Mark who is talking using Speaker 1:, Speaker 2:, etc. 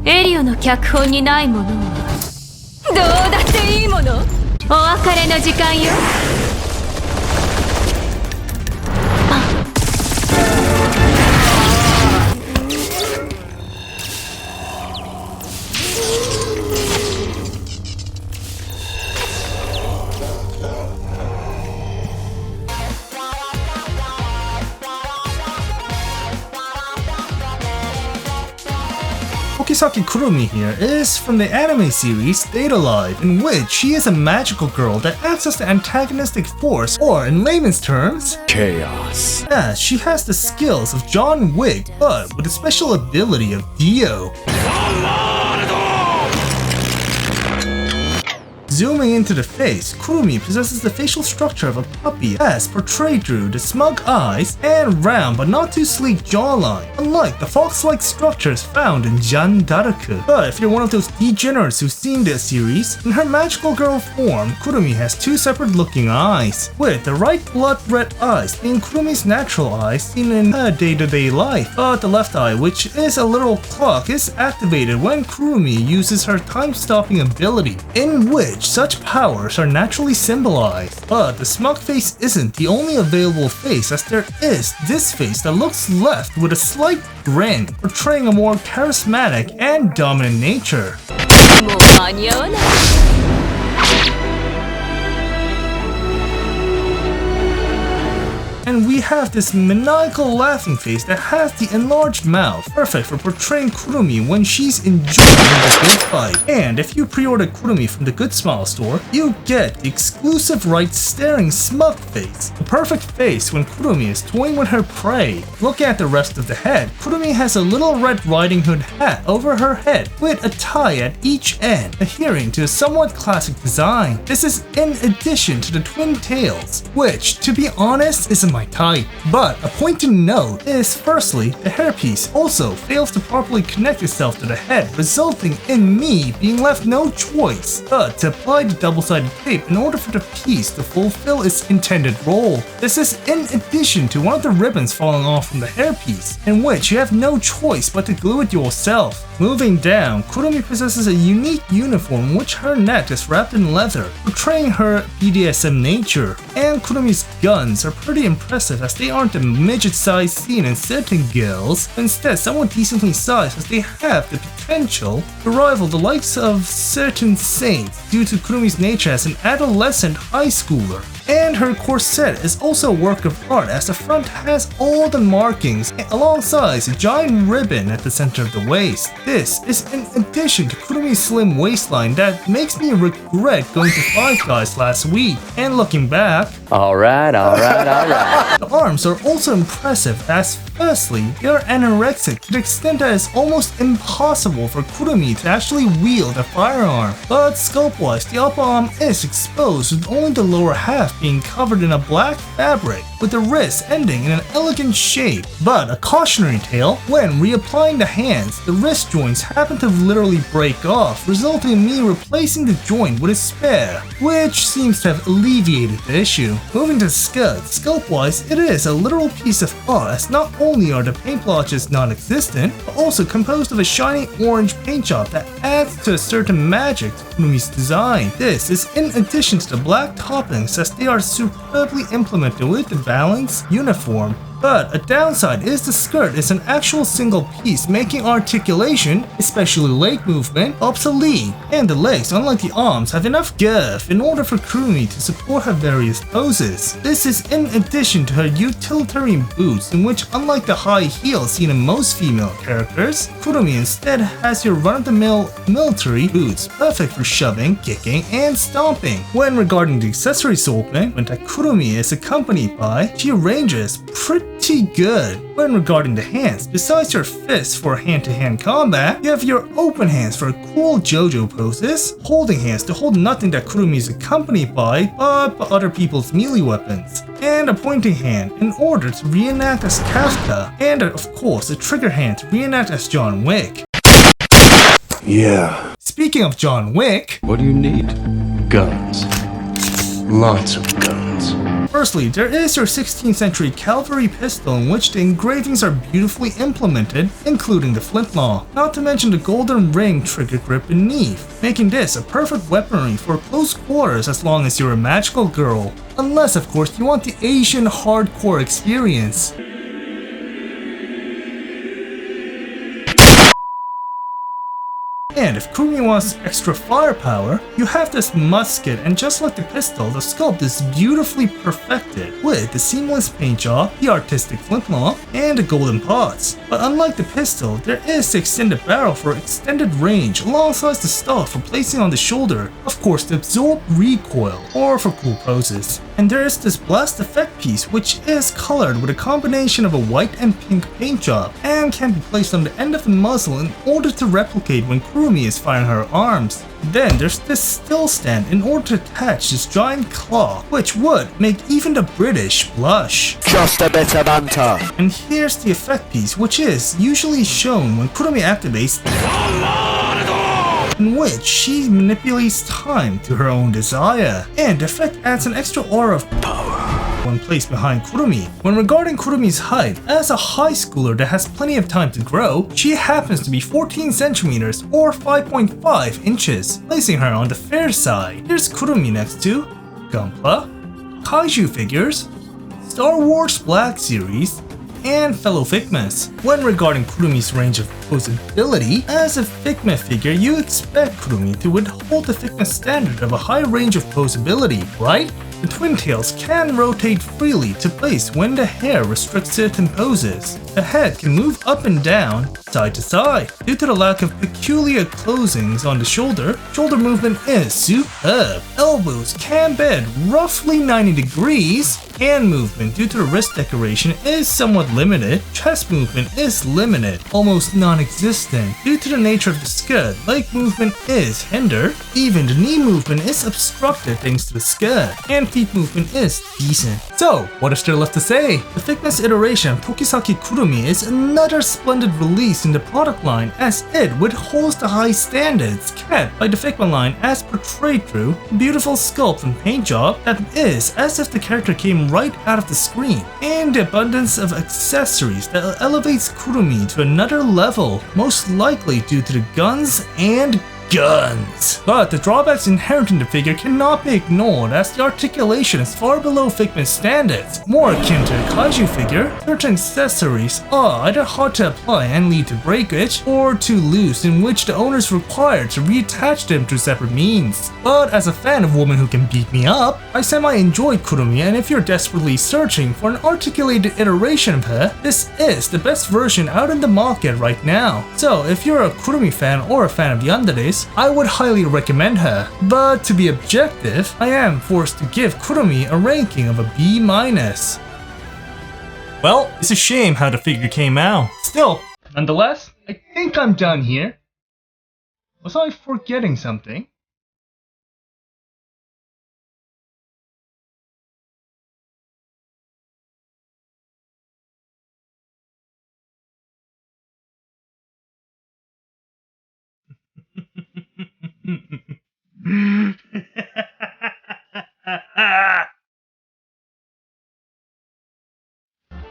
Speaker 1: エリオの脚本にないものはどうだっていいもの。お別れの時間よ。
Speaker 2: Tokisaki Kurumi here is from the anime series Epilogue, in which she is a magical girl that acts as the antagonistic force, or in layman's terms, chaos. As she has the skills of John Wick, but with the special ability of Dio. Zooming into the face, Kurumi possesses the facial structure of a puppy as portrayed through the smug eyes and round but not too sleek jawline, unlike the fox-like structures found in Jandaruku. But if you're one of those degenerates who've seen this series, in her magical girl form, Kurumi has two separate looking eyes, with the right blood red eyes being Kurumi's natural eyes seen in her day-to-day life, but the left eye, which is a literal clock, is activated when Kurumi uses her time-stopping ability, in which such powers are naturally symbolized. But the smug face isn't the only available face, as there is this face that looks left with a slight grin, portraying a more charismatic and dominant nature. And we have this maniacal laughing face that has the enlarged mouth, perfect for portraying Kurumi when she's enjoying the good fight. And if you pre-order Kurumi from the Good Smile store, you get the exclusive right staring smug face, the perfect face when Kurumi is toying with her prey. Look at the rest of the head. Kurumi has a little Red Riding Hood hat over her head with a tie at each end, adhering to a somewhat classic design. This is in addition to the twin tails, which, to be honest, isn't my type. But a point to note is, firstly, the hairpiece also fails to properly connect itself to the head, resulting in me being left no choice but to apply the double-sided tape in order for the piece to fulfill its intended role. This is in addition to one of the ribbons falling off from the hairpiece, in which you have no choice but to glue it yourself. Moving down, Kurumi possesses a unique uniform in which her neck is wrapped in leather, portraying her BDSM nature, and Kurumi's guns are pretty impressive as they aren't the midget size seen in certain girls, but instead somewhat decently sized as they have the potential to rival the likes of certain saints due to Kurumi's nature as an adolescent high schooler. And her corset is also a work of art as the front has all the markings alongside a giant ribbon at the center of the waist. This is in addition to Kurumi's slim waistline that makes me regret going to Five Guys last week. And looking back,
Speaker 3: alright.
Speaker 2: The arms are also impressive as firstly, they are anorexic to the extent that it's almost impossible for Kurumi to actually wield a firearm. But sculpt-wise, the upper arm is exposed with only the lower half being covered in a black fabric, with the wrist ending in an elegant shape. But a cautionary tale, when reapplying the hands, the wrist joints happen to literally break off, resulting in me replacing the joint with a spare, which seems to have alleviated the issue. Moving to sculpt-wise, it is a literal piece of art as not only are the paint blotches non-existent, but also composed of a shiny orange paint job that adds to a certain magic to Kurumi's design. This is in addition to the black toppings as they are superbly implemented with the balanced uniform. But a downside is the skirt is an actual single piece, making articulation, especially leg movement, obsolete. And the legs, unlike the arms, have enough girth in order for Kurumi to support her various poses. This is in addition to her utilitarian boots, in which, unlike the high heels seen in most female characters, Kurumi instead has your run-of-the-mill military boots, perfect for shoving, kicking, and stomping. When regarding the accessory assortment, when Kurumi is accompanied by, she arranges pretty good. When regarding the hands, besides your fists for hand-to-hand combat, you have your open hands for cool JoJo poses, holding hands to hold nothing that Kurumi is accompanied by but other people's melee weapons, and a pointing hand in order to reenact as Kafka, and of course a trigger hand to reenact as John Wick.
Speaker 4: Yeah.
Speaker 2: Speaking of John Wick,
Speaker 4: What do you need? Guns. Lots of guns.
Speaker 2: Firstly, there is your 16th century cavalry pistol in which the engravings are beautifully implemented, including the flintlock, not to mention the golden ring trigger grip beneath, making this a perfect weaponry for close quarters as long as you're a magical girl. Unless of course you want the Asian hardcore experience. And if Kurumi wants extra firepower, you have this musket, and just like the pistol, the sculpt is beautifully perfected with the seamless paint job, the artistic flintlock, and the golden pots. But unlike the pistol, there is the extended barrel for extended range alongside the stock for placing on the shoulder, of course to absorb recoil or for cool poses. And there is this blast effect piece which is colored with a combination of a white and pink paint job and can be placed on the end of the muzzle in order to replicate when Kurumi is firing her arms. Then there's this still stand in order to attach this giant claw, which would make even the British blush.
Speaker 3: Just a bit of banter.
Speaker 2: And here's the effect piece, which is usually shown when Kurumi activates, in which she manipulates time to her own desire. And the effect adds an extra aura of power when placed behind Kurumi. When regarding Kurumi's height, as a high schooler that has plenty of time to grow, she happens to be 14 centimeters or 5.5 inches, placing her on the fair side. Here's Kurumi next to Gunpla, Kaiju figures, Star Wars Black Series, and fellow Figmas. When regarding Kurumi's range of posability, as a Figma figure, you expect Kurumi to withhold the Figma standard of a high range of posability, right? The twin tails can rotate freely to place when the hair restricts certain poses. The head can move up and down, side to side. Due to the lack of peculiar closings on the shoulder movement is superb. Elbows can bend roughly 90 degrees. Hand movement due to the wrist decoration is somewhat limited. Chest movement is limited, almost non-existent. Due to the nature of the skirt, leg movement is hindered. Even the knee movement is obstructed thanks to the skirt. And feet movement is decent. So, what is there left to say? The Figma's iteration of Tokisaki Kurumi is another splendid release in the product line, as it withholds the high standards kept by the Figma line as portrayed through beautiful sculpt and paint job that is as if the character came right out of the screen, and the abundance of accessories that elevates Kurumi to another level, most likely due to the guns and guns. But the drawbacks inherent in the figure cannot be ignored, as the articulation is far below Figma's standards. More akin to a kaiju figure, certain accessories are either hard to apply and lead to breakage, or too loose, in which the owner is required to reattach them through separate means. But as a fan of women who can beat me up, I semi-enjoyed Kurumi, and if you're desperately searching for an articulated iteration of her, this is the best version out in the market right now. So if you're a Kurumi fan or a fan of yanderes, I would highly recommend her. But to be objective, I am forced to give Kurumi a ranking of a B-. Well, it's a shame how the figure came out. Still, nonetheless, I think I'm done here. Was I forgetting something?